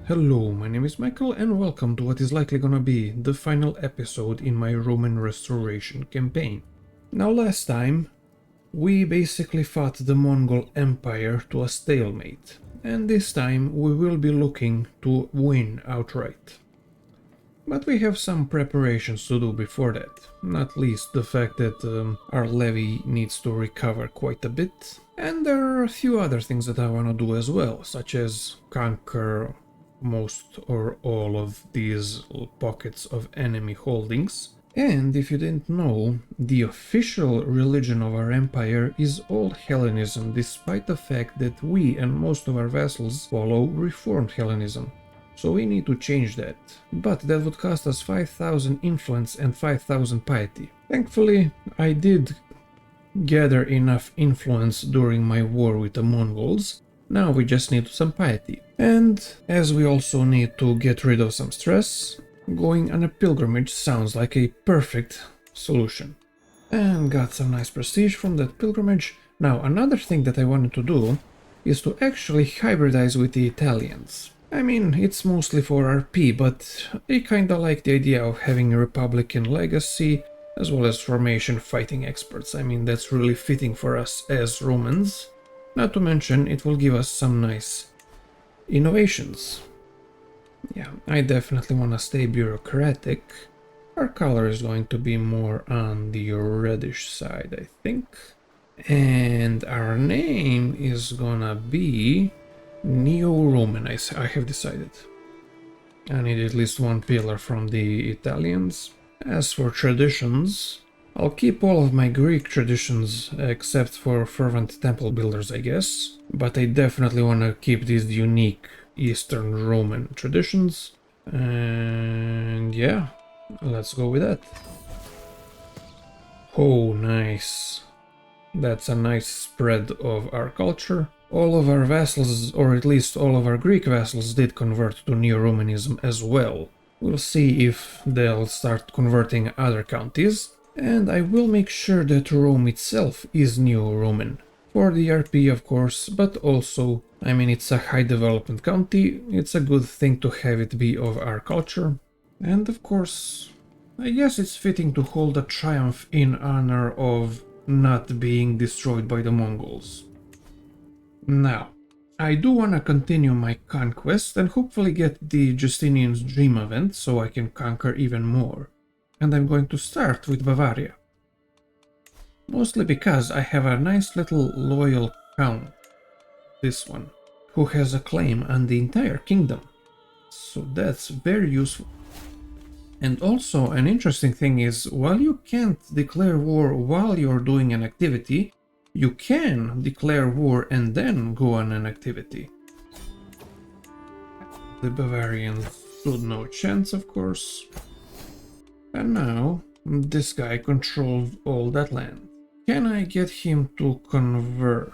Hello, my name is Michael and welcome to what is likely gonna be the final episode in my Roman restoration campaign. Now last time, we basically fought the Mongol Empire to a stalemate, and this time we will be looking to win outright. But we have some preparations to do before that, not least the fact that our levy needs to recover quite a bit, and there are a few other things that I wanna do as well, such as conquer most or all of these pockets of enemy holdings. And if you didn't know, the official religion of our empire is Old Hellenism, despite the fact that we and most of our vassals follow Reformed Hellenism. So we need to change that. But that would cost us 5,000 influence and 5,000 piety. Thankfully, I did gather enough influence during my war with the Mongols. Now we just need some piety. And as we also need to get rid of some stress, going on a pilgrimage sounds like a perfect solution. And got some nice prestige from that pilgrimage. Now another thing that I wanted to do is to actually hybridize with the Italians. I mean, it's mostly for RP, but I kinda like the idea of having a Republican legacy as well as formation fighting experts. I mean, that's really fitting for us as Romans. Not to mention, it will give us some nice innovations. Yeah, I definitely want to stay bureaucratic. Our color is going to be more on the reddish side, I think. And our name is gonna be Neo-Roman, I have decided. I need at least one pillar from the Italians. As for traditions, I'll keep all of my Greek traditions except for fervent temple builders, I guess, but I definitely want to keep these unique Eastern Roman traditions, and yeah, let's go with that. Oh, nice. That's a nice spread of our culture. All of our vassals, or at least all of our Greek vassals, did convert to Neo-Romanism as well. We'll see if they'll start converting other counties. And I will make sure that Rome itself is Neo-Roman. For the RP, of course, but also, I mean, it's a high development county, it's a good thing to have it be of our culture. And of course, I guess it's fitting to hold a triumph in honor of not being destroyed by the Mongols. Now, I do want to continue my conquest and hopefully get the Justinian's Dream event so I can conquer even more. And I'm going to start with Bavaria. Mostly because I have a nice little loyal count, this one, who has a claim on the entire kingdom. So that's very useful. And also an interesting thing is, while you can't declare war while you're doing an activity, you can declare war and then go on an activity. The Bavarians stood no chance, of course. And now, this guy controls all that land. Can I get him to convert?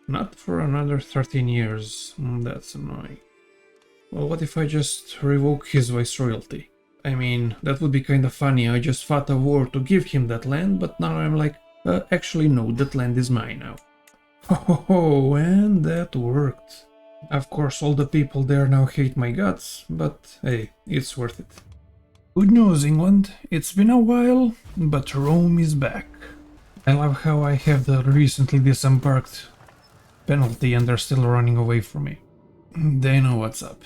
Not for another 13 years. That's annoying. Well, what if I just revoke his viceroyalty? I mean, that would be kinda funny. I just fought a war to give him that land, but now I'm like, actually no, that land is mine now. Oh, and that worked. Of course, all the people there now hate my guts, but hey, it's worth it. Good news, England. It's been a while, but Rome is back. I love how I have the recently disembarked penalty and they're still running away from me. They know what's up.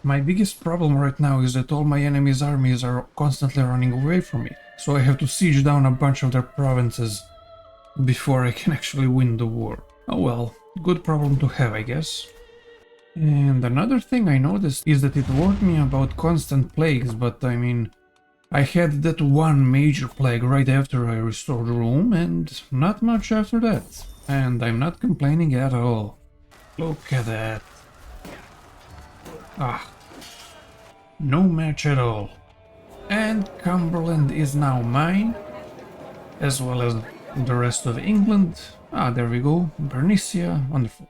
My biggest problem right now is that all my enemies' armies are constantly running away from me, so I have to siege down a bunch of their provinces before I can actually win the war. Oh well, good problem to have, I guess. And another thing I noticed is that it warned me about constant plagues, but I mean, I had that one major plague right after I restored Rome, and not much after that. And I'm not complaining at all. Look at that. Ah, no match at all. And Cumberland is now mine, as well as the rest of England. Ah, there we go, Bernicia, wonderful.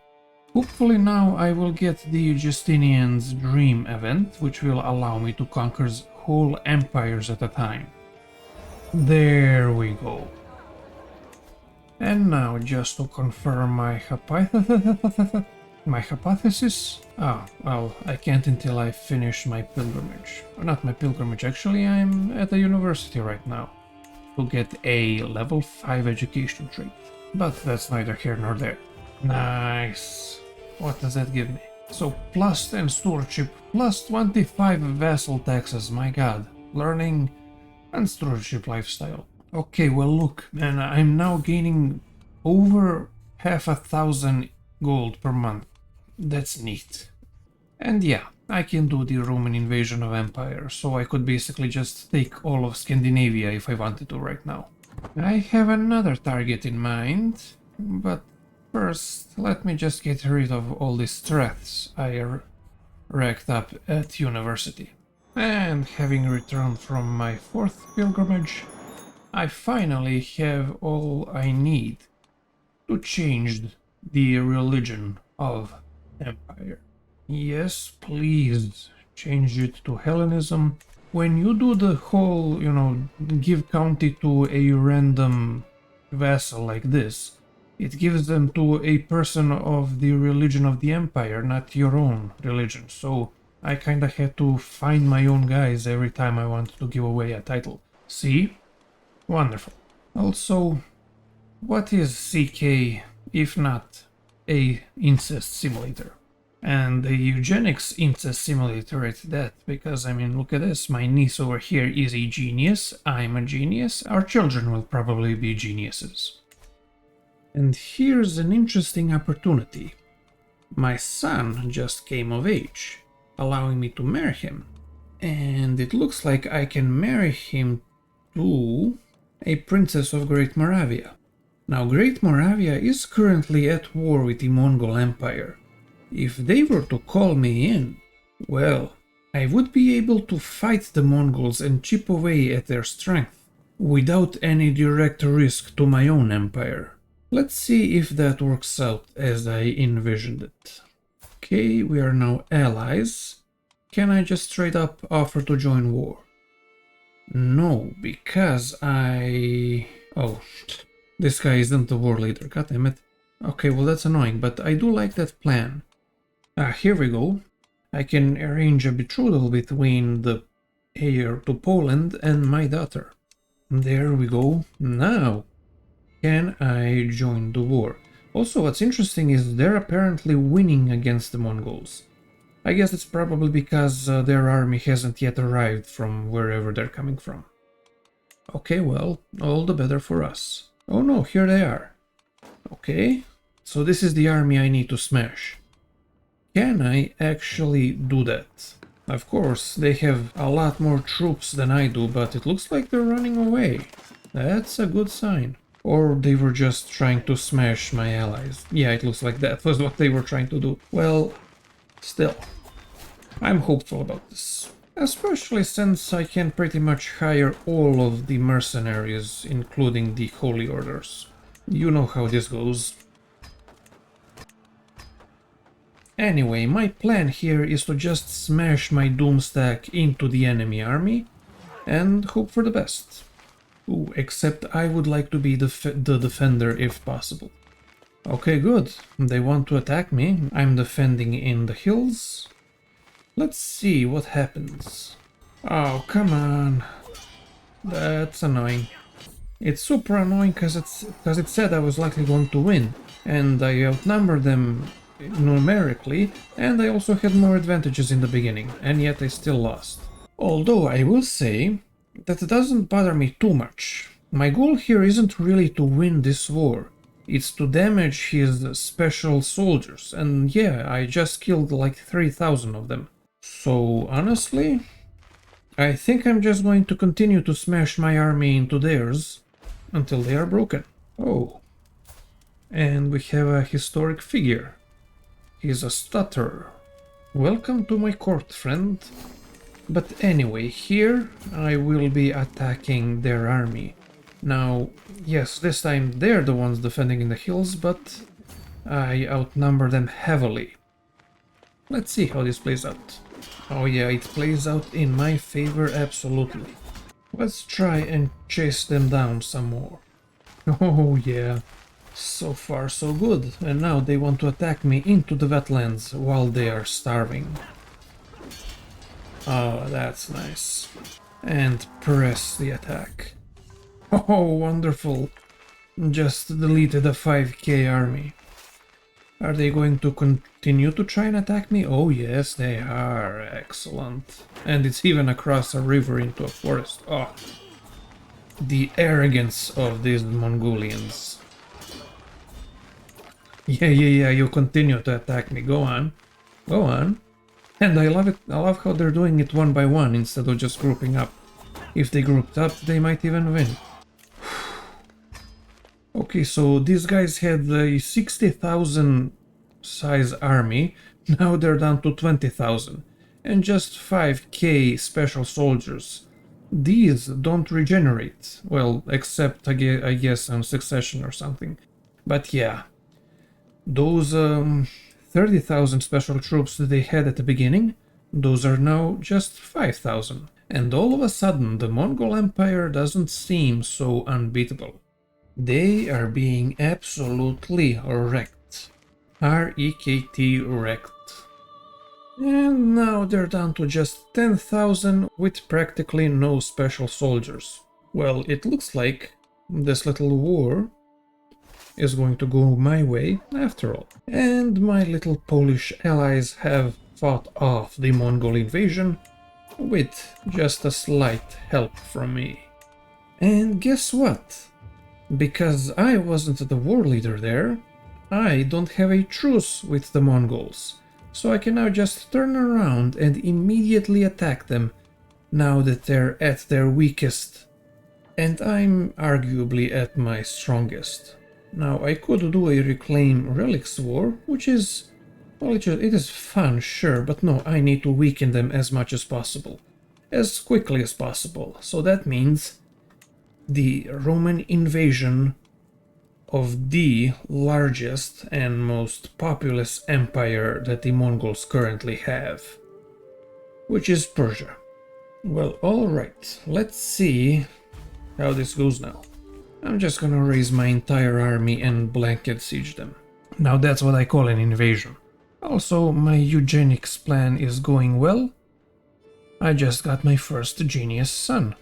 Hopefully now I will get the Justinian's Dream event, which will allow me to conquer whole empires at a time. There we go. And now, just to confirm my hypothesis, My hypothesis? Ah, well, I can't until I finish my pilgrimage. Or not my pilgrimage, actually, I'm at a university right now to get a level 5 education trait. But that's neither here nor there. Nice. What does that give me? So plus 10 stewardship, plus 25 vassal taxes, my god. Learning and stewardship lifestyle. Okay, well look, man, I'm now gaining over 500,000 gold per month. That's neat. And yeah, I can do the Roman invasion of Empire, so I could basically just take all of Scandinavia if I wanted to right now. I have another target in mind, but first let me just get rid of all the strats I racked up at university. And having returned from my 4th pilgrimage, I finally have all I need to change the religion of Empire. Yes, please change it to Hellenism. When you do the whole, give county to a random vassal like this, it gives them to a person of the religion of the Empire, not your own religion. So I kinda had to find my own guys every time I wanted to give away a title. See? Wonderful. Also, what is CK if not a incest simulator? And a eugenics incest simulator at that, because I mean, look at this, my niece over here is a genius, I'm a genius, our children will probably be geniuses. And here's an interesting opportunity. My son just came of age, allowing me to marry him. And it looks like I can marry him to a princess of Great Moravia. Now, Great Moravia is currently at war with the Mongol Empire. If they were to call me in, well, I would be able to fight the Mongols and chip away at their strength, without any direct risk to my own empire. Let's see if that works out as I envisioned it. Okay, we are now allies. Can I just straight up offer to join war? No, because Oh, this guy isn't the war leader, goddammit. Okay, well that's annoying, but I do like that plan. Ah, here we go. I can arrange a betrothal between the heir to Poland and my daughter. There we go. Now, can I join the war? Also, what's interesting is they're apparently winning against the Mongols. I guess it's probably because their army hasn't yet arrived from wherever they're coming from. Okay, well, all the better for us. Oh no, here they are. Okay, so this is the army I need to smash. Can I actually do that? Of course, they have a lot more troops than I do, but it looks like they're running away. That's a good sign. Or they were just trying to smash my allies. Yeah, it looks like that was what they were trying to do. Well, still, I'm hopeful about this. Especially since I can pretty much hire all of the mercenaries, including the Holy Orders. You know how this goes. Anyway, my plan here is to just smash my doom stack into the enemy army and hope for the best. Ooh, except I would like to be the defender if possible. Okay, good. They want to attack me. I'm defending in the hills. Let's see what happens. Oh, come on. That's annoying. It's super annoying because it said I was likely going to win, and I outnumbered them numerically, and I also had more advantages in the beginning, and yet I still lost. Although I will say that doesn't bother me too much. My goal here isn't really to win this war, it's to damage his special soldiers, and yeah, I just killed like 3,000 of them. So honestly, I think I'm just going to continue to smash my army into theirs until they are broken. Oh, and we have a historic figure. He's a stutterer. Welcome to my court, friend. But anyway, here I will be attacking their army. Now, yes, this time they're the ones defending in the hills, but I outnumber them heavily. Let's see how this plays out. Oh yeah, it plays out in my favor absolutely. Let's try and chase them down some more. Oh yeah, So far so good, and now they want to attack me into the wetlands while they are starving. Oh, that's nice. And press the attack. Oh, wonderful. Just deleted a 5k army. Are they going to continue to try and attack me? Oh yes, they are. Excellent. And it's even across a river into a forest. Oh, the arrogance of these Mongolians. Yeah, you continue to attack me. Go on. Go on. And I love it. I love how they're doing it one by one instead of just grouping up. If they grouped up, they might even win. Okay, so these guys had a 60,000 size army. Now they're down to 20,000. And just 5k special soldiers. These don't regenerate. Well, except I guess on succession or something. But yeah. Those 30,000 special troops that they had at the beginning, those are now just 5,000. And all of a sudden, the Mongol Empire doesn't seem so unbeatable. They are being absolutely wrecked. R-E-K-T, wrecked. And now they're down to just 10,000 with practically no special soldiers. Well, it looks like this little war is going to go my way after all. And my little Polish allies have fought off the Mongol invasion with just a slight help from me. And guess what? Because I wasn't the war leader there, I don't have a truce with the Mongols. So I can now just turn around and immediately attack them now that they're at their weakest. And I'm arguably at my strongest. Now I could do a reclaim relics war, which is, well, it is fun, sure, but no, I need to weaken them as much as possible. As quickly as possible. So that means the Roman invasion of the largest and most populous empire that the Mongols currently have, which is Persia. Well, alright, let's see how this goes now. I'm just gonna raise my entire army and blanket siege them. Now that's what I call an invasion. Also, my eugenics plan is going well. I just got my first genius son.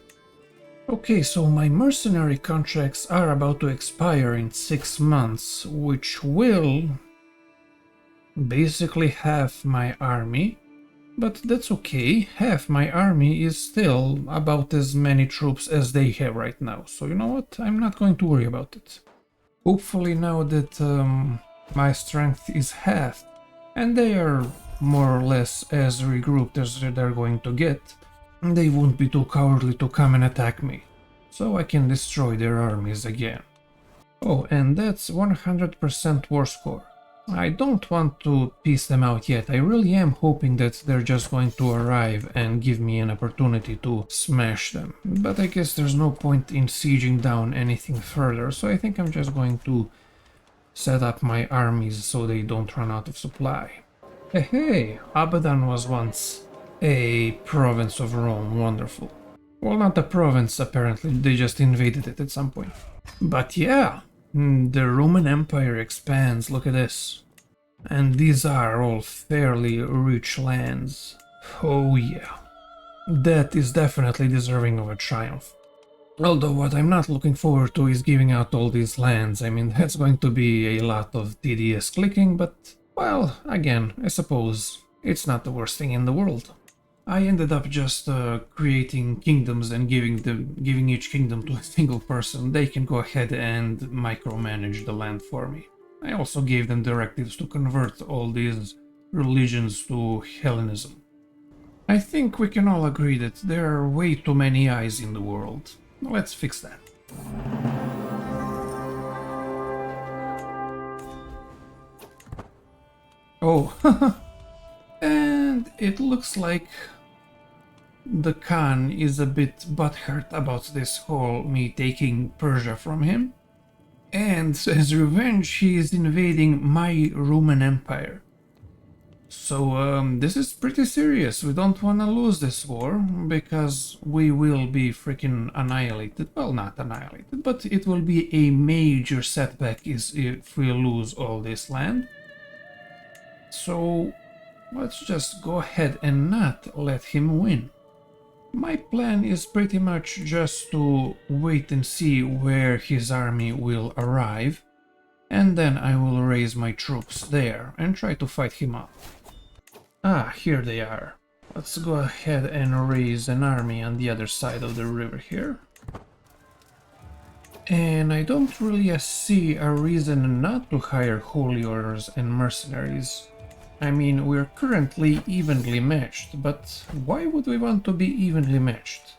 Okay, so my mercenary contracts are about to expire in 6 months, which will basically half my army. But that's okay, half my army is still about as many troops as they have right now, so you know what, I'm not going to worry about it. Hopefully now that my strength is halved, and they are more or less as regrouped as they're going to get, they won't be too cowardly to come and attack me, so I can destroy their armies again. Oh, and that's 100% war score. I don't want to piece them out yet. I really am hoping that they're just going to arrive and give me an opportunity to smash them. But I guess there's no point in sieging down anything further, so I think I'm just going to set up my armies so they don't run out of supply. Hey, Abadan was once a province of Rome. Wonderful. Well, not a province, apparently. They just invaded it at some point. But yeah. The Roman Empire expands, look at this. And these are all fairly rich lands. Oh yeah. That is definitely deserving of a triumph. Although what I'm not looking forward to is giving out all these lands. I mean, that's going to be a lot of tedious clicking, but, well, again, I suppose it's not the worst thing in the world. I ended up just creating kingdoms and giving each kingdom to a single person. They can go ahead and micromanage the land for me. I also gave them directives to convert all these religions to Hellenism. I think we can all agree that there are way too many eyes in the world. Let's fix that. Oh, and it looks like the Khan is a bit butthurt about this whole me taking Persia from him. And as revenge, he is invading my Roman Empire. So this is pretty serious. We don't want to lose this war, because we will be freaking annihilated. Well, not annihilated, but it will be a major setback if we lose all this land. So let's just go ahead and not let him win. My plan is pretty much just to wait and see where his army will arrive, and then I will raise my troops there and try to fight him off. Ah, here they are. Let's go ahead and raise an army on the other side of the river here. And I don't really see a reason not to hire holy orders and mercenaries. I mean, we're currently evenly matched, but why would we want to be evenly matched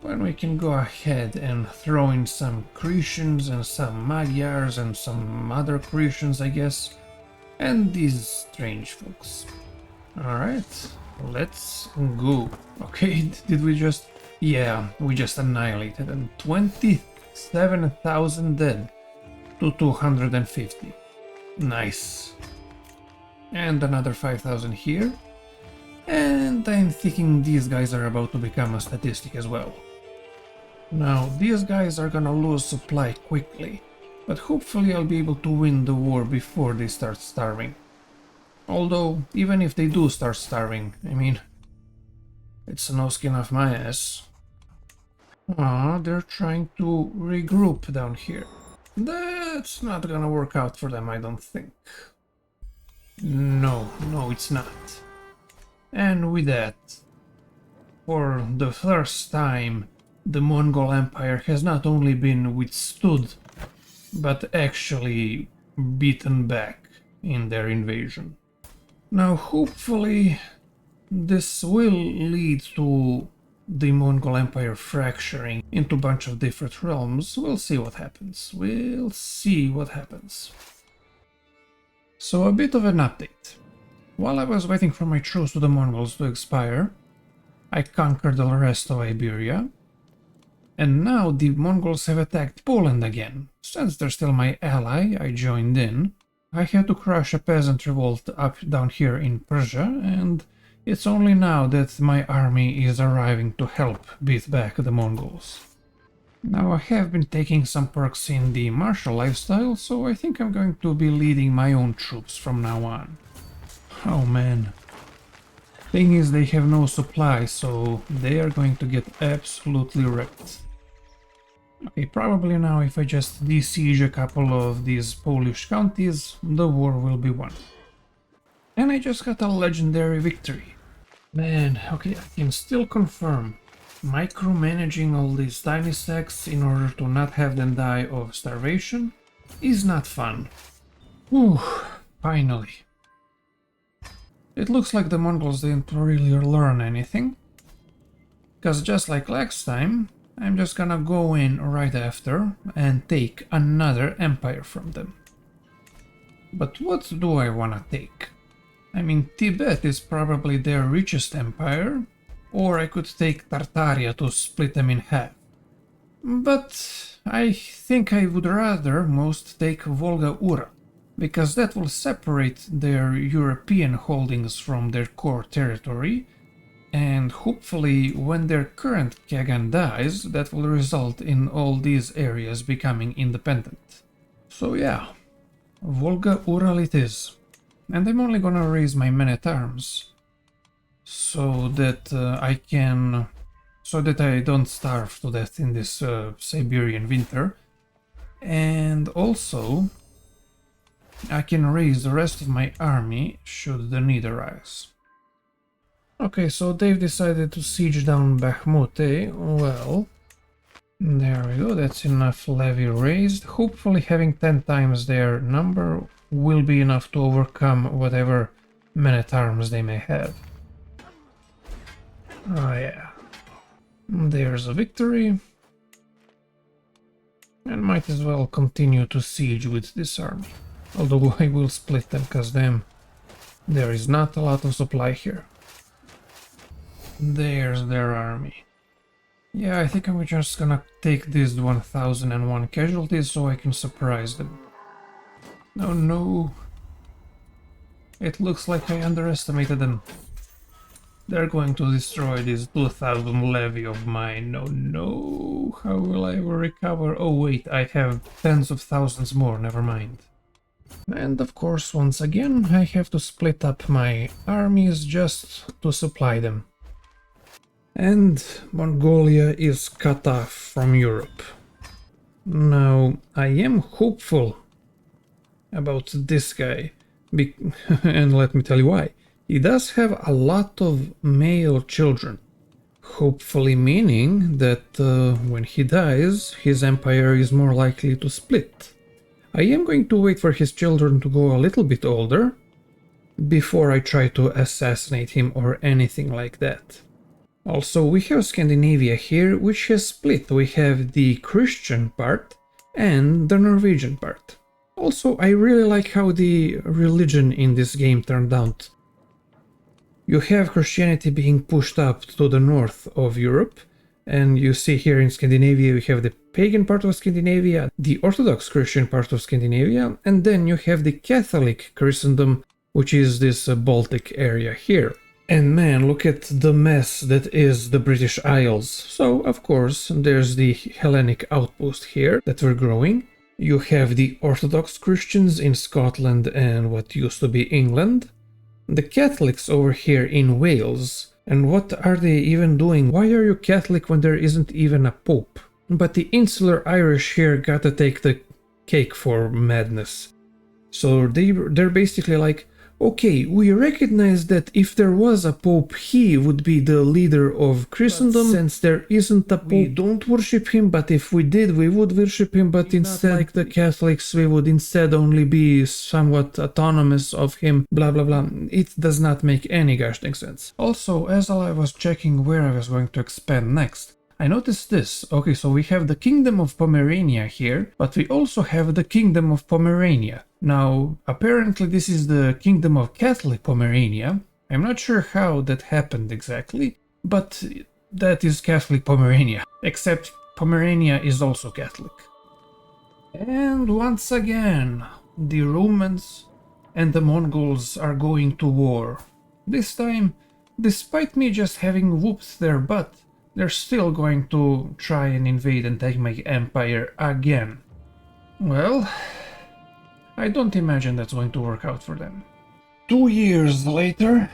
when we can go ahead and throw in some Cretians and some Magyars and some other Cretians, I guess, and these strange folks. Alright, let's go. Okay, did we just... yeah, we just annihilated them. 27,000 dead to 250. Nice. And another 5,000 here. And I'm thinking these guys are about to become a statistic as well. Now, these guys are gonna lose supply quickly, but hopefully I'll be able to win the war before they start starving. Although, even if they do start starving, I mean, it's no skin off my ass. Ah, they're trying to regroup down here. That's not gonna work out for them, I don't think. No, it's not. And with that, for the first time, the Mongol Empire has not only been withstood, but actually beaten back in their invasion. Now, hopefully, this will lead to the Mongol Empire fracturing into a bunch of different realms. We'll see what happens. So, a bit of an update. While I was waiting for my truce to the Mongols to expire, I conquered the rest of Iberia, and now the Mongols have attacked Poland again. Since they're still my ally, I joined in. I had to crush a peasant revolt down here in Persia, and it's only now that my army is arriving to help beat back the Mongols. Now, I have been taking some perks in the martial lifestyle, so I think I'm going to be leading my own troops from now on. Oh man. Thing is, they have no supply, so they are going to get absolutely wrecked. Okay, probably now if I just besiege a couple of these Polish counties, the war will be won. And I just got a legendary victory. Man, okay, I can still confirm. Micromanaging all these tiny stacks in order to not have them die of starvation is not fun. Whew, finally. It looks like the Mongols didn't really learn anything. Because just like last time, I'm just gonna go in right after and take another empire from them. But what do I wanna take? I mean, Tibet is probably their richest empire, or I could take Tartaria to split them in half. But I think I would rather most take Volga-Ural, because that will separate their European holdings from their core territory, and hopefully when their current Kagan dies, that will result in all these areas becoming independent. So yeah, Volga-Ural it is. And I'm only gonna raise my men-at-arms so that I don't starve to death in this Siberian winter. And also, I can raise the rest of my army should the need arise. Okay, so they've decided to siege down Bakhmut, eh? Well, there we go, that's enough levy raised. Hopefully having 10 times their number will be enough to overcome whatever men-at-arms they may have. Oh yeah. There's a victory. And might as well continue to siege with this army. Although I will split them, because there is not a lot of supply here. There's their army. Yeah, I think I'm just gonna take these 1001 casualties so I can surprise them. Oh no. It looks like I underestimated them. They're going to destroy this 2000 levy of mine. No, no. How will I ever recover? Oh wait, I have tens of thousands more, never mind. And of course, once again, I have to split up my armies just to supply them. And Mongolia is cut off from Europe. Now, I am hopeful about this guy, and let me tell you why. He does have a lot of male children, hopefully meaning that when he dies, his empire is more likely to split. I am going to wait for his children to go a little bit older before I try to assassinate him or anything like that. Also, we have Scandinavia here, which has split. We have the Christian part and the Norwegian part. Also, I really like how the religion in this game turned out. You have Christianity being pushed up to the north of Europe, and you see here in Scandinavia we have the pagan part of Scandinavia, the Orthodox Christian part of Scandinavia, and then you have the Catholic Christendom, which is this Baltic area here. And man, look at the mess that is the British Isles. So, of course, there's the Hellenic outpost here that we're growing. You have the Orthodox Christians in Scotland and what used to be England. The Catholics over here in Wales. And what are they even doing? Why are you Catholic when there isn't even a pope? But the insular Irish here gotta take the cake for madness. So they're basically like, okay, we recognize that if there was a pope, he would be the leader of Christendom. But since there isn't a pope, we don't worship him, but if we did, we would worship him, but instead, like the Catholics, we would instead only be somewhat autonomous of him, blah blah blah. It does not make any gosh dang sense. Also, as I was checking where I was going to expand next, I noticed this. Okay, so we have the Kingdom of Pomerania here, but we also have the Kingdom of Pomerania. Now, apparently this is the Kingdom of Catholic Pomerania. I'm not sure how that happened exactly, but that is Catholic Pomerania. Except Pomerania is also Catholic. And once again, the Romans and the Mongols are going to war. This time, despite me just having whooped their butt, they're still going to try and invade and take my empire again. Well, I don't imagine that's going to work out for them. 2 years later,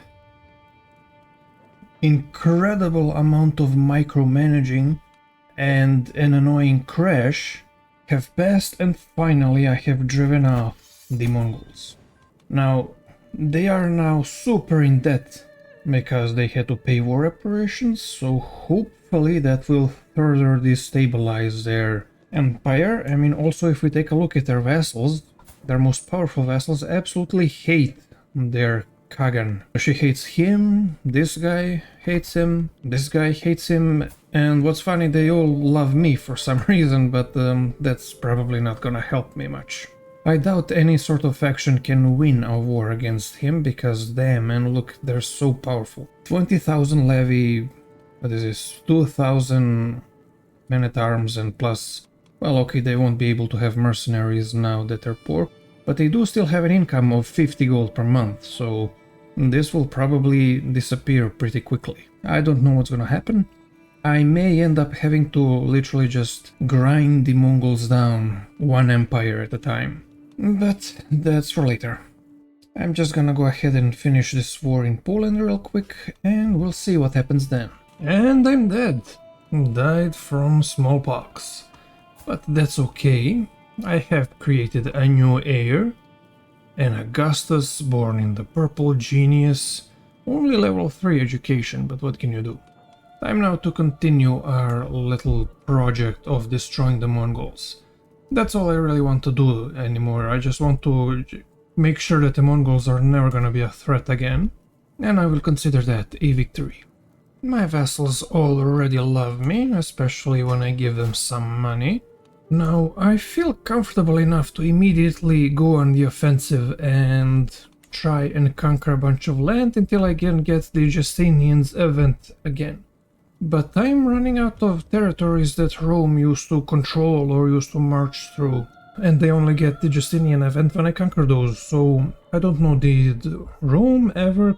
incredible amount of micromanaging and an annoying crash have passed, and finally I have driven off the Mongols. Now, they are now super in debt because they had to pay war reparations, so hopefully that will further destabilize their empire. I mean, also if we take a look at their vassals, their most powerful vassals absolutely hate their Kagan. She hates him, this guy hates him, this guy hates him, and what's funny, they all love me for some reason, but that's probably not gonna help me much. I doubt any sort of faction can win a war against him, because damn man, look, they're so powerful. 20,000 levy, what is this, 2,000 men-at-arms, and plus, well, okay, they won't be able to have mercenaries now that they're poor, but they do still have an income of 50 gold per month, so this will probably disappear pretty quickly. I don't know what's gonna happen. I may end up having to literally just grind the Mongols down, one empire at a time. But that's for later. I'm just gonna go ahead and finish this war in Poland real quick, and we'll see what happens then. And I'm dead. Died from smallpox. But that's okay. I have created a new heir, an Augustus born in the Purple Genius. Only level 3 education, but what can you do? Time now to continue our little project of destroying the Mongols. That's all I really want to do anymore. I just want to make sure that the Mongols are never gonna be a threat again, and I will consider that a victory. My vassals already love me, especially when I give them some money. Now, I feel comfortable enough to immediately go on the offensive and try and conquer a bunch of land until I can get the Justinian's event again. But I'm running out of territories that Rome used to control or used to march through. and they only get the Justinian event when I conquer those, so I don't know, did Rome ever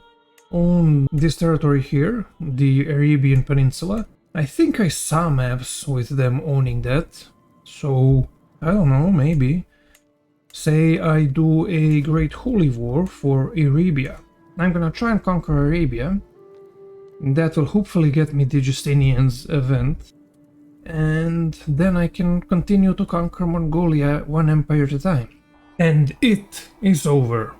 own this territory here, the Arabian Peninsula? I think I saw maps with them owning that, so I don't know, maybe. Say I do a Great Holy War for Arabia. I'm gonna try and conquer Arabia. That will hopefully get me the Justinian's event. And then I can continue to conquer Mongolia one empire at a time. And it is over.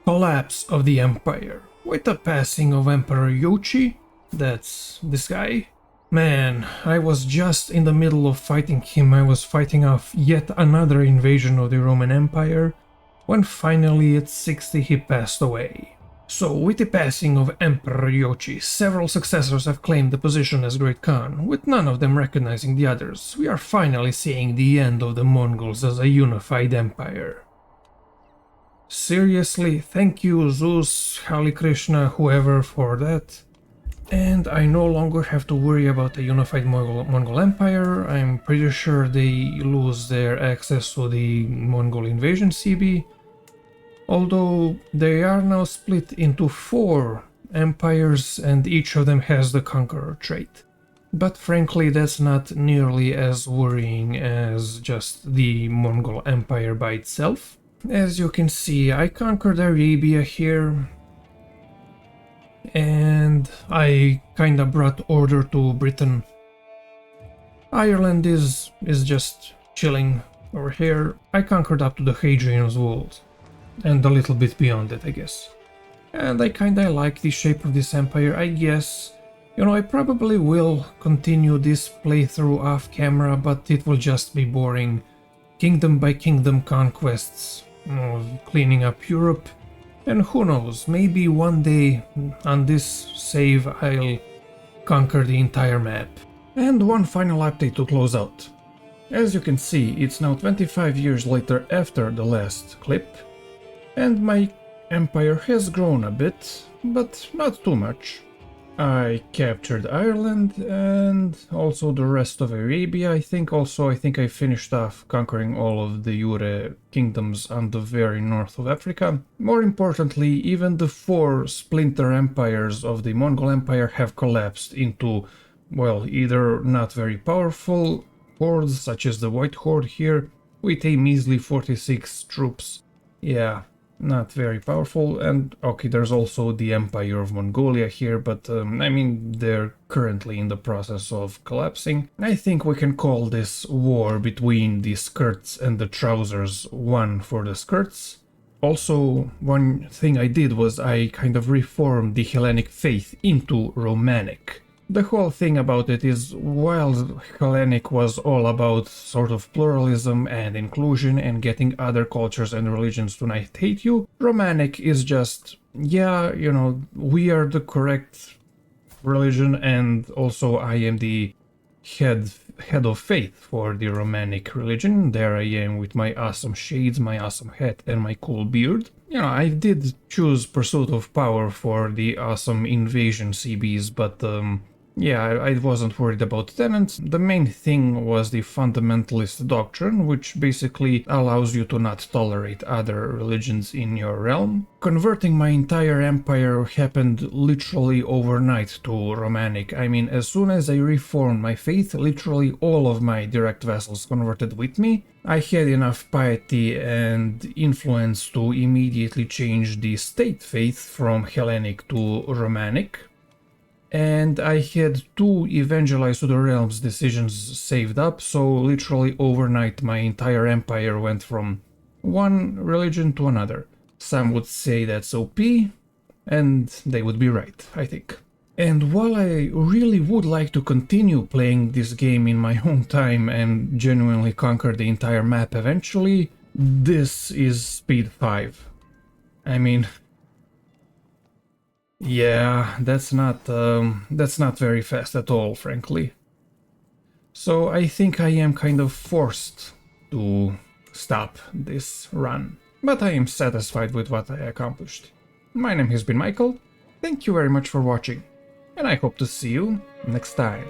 Collapse of the empire. With the passing of Emperor Yoshi, that's this guy. Man, I was just in the middle of fighting him. I was fighting off yet another invasion of the Roman Empire, when finally at 60 he passed away. So, with the passing of Emperor Yoshi, several successors have claimed the position as Great Khan, with none of them recognizing the others. We are finally seeing the end of the Mongols as a unified empire. Seriously, thank you Zeus, Hare Krishna, whoever for that. And I no longer have to worry about a unified Mongol Empire. I'm pretty sure they lose their access to the Mongol invasion CB. Although they are now split into 4 empires and each of them has the conqueror trait. But frankly, that's not nearly as worrying as just the Mongol Empire by itself. As you can see, I conquered Arabia here. And I kinda brought order to Britain. Ireland is just chilling over here. I conquered up to the Hadrian's Wall. And a little bit beyond it, I guess. And I kinda like the shape of this empire, I guess. You know, I probably will continue this playthrough off camera, but it will just be boring. Kingdom by kingdom conquests, cleaning up Europe. And who knows, maybe one day on this save I'll conquer the entire map. And one final update to close out. As you can see, it's now 25 years later after the last clip, and my empire has grown a bit, but not too much. I captured Ireland and also the rest of Arabia. I think I finished off conquering all of the Ure kingdoms on the very north of Africa. More importantly, even the 4 splinter empires of the Mongol Empire have collapsed into, well, either not very powerful hordes such as the White Horde here, with a measly 46 troops. Yeah, not very powerful. And okay, there's also the Empire of Mongolia here, but I mean, they're currently in the process of collapsing. I think we can call this war between the skirts and the trousers one for the skirts. Also, one thing I did was I kind of reformed the Hellenic faith into Romanic. The whole thing about it is, while Hellenic was all about sort of pluralism and inclusion and getting other cultures and religions to not hate you, Romanic is just, yeah, you know, we are the correct religion, and also I am the head of faith for the Romanic religion. There I am with my awesome shades, my awesome hat, and my cool beard. You know, I did choose Pursuit of Power for the awesome invasion CBs, but yeah, I wasn't worried about tenants. The main thing was the fundamentalist doctrine, which basically allows you to not tolerate other religions in your realm. Converting my entire empire happened literally overnight to Romanic. I mean, as soon as I reformed my faith, literally all of my direct vassals converted with me. I had enough piety and influence to immediately change the state faith from Hellenic to Romanic. And I had 2 Evangelize to the Realms decisions saved up, so literally overnight my entire empire went from one religion to another. Some would say that's OP, and they would be right, I think. And while I really would like to continue playing this game in my own time and genuinely conquer the entire map eventually, this is speed 5. I mean, yeah, that's not very fast at all, frankly. So I think I am kind of forced to stop this run. But I am satisfied with what I accomplished. My name has been Michael, thank you very much for watching, and I hope to see you next time.